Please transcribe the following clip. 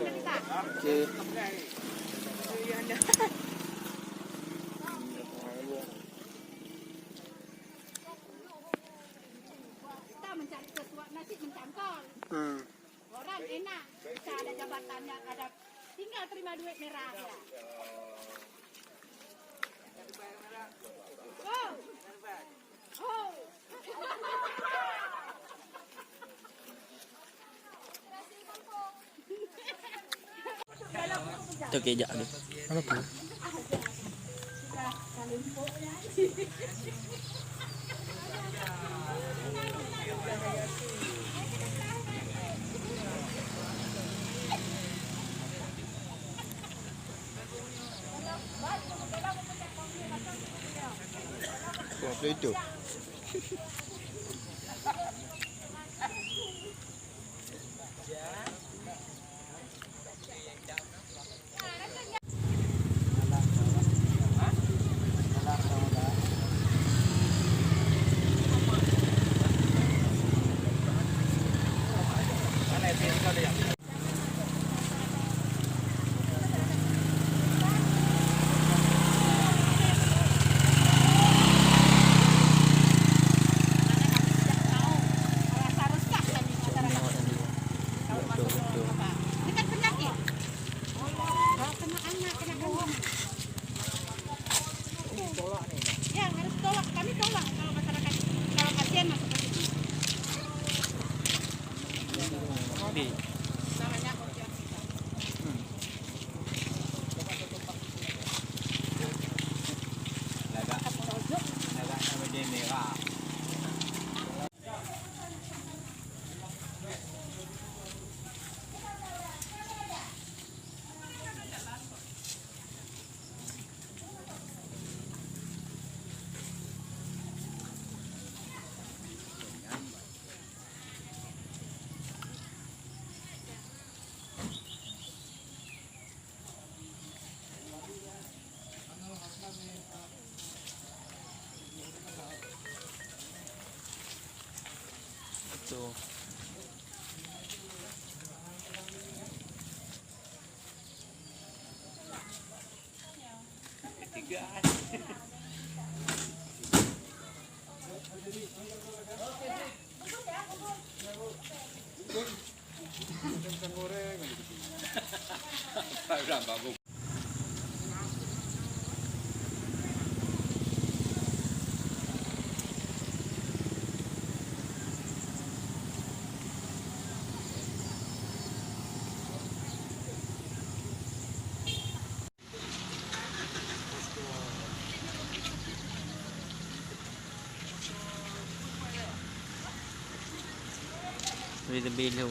Oke. Kita mencari sesuatu nasi mencangkol. Orang enak, bisa ada jabatannya, ada tinggal terima duit merah ya. Oh. Oh. Itu kejak nih. Apa tuh? Apa itu? Dekat penyakit. Kalau kena anak, kena buah. Ya harus tolak. Kami tolak kalau masyarakat, kalau pasien masuk ke sini. Namanya organ kita. Lagak sama dia merah. Tuh. With the bill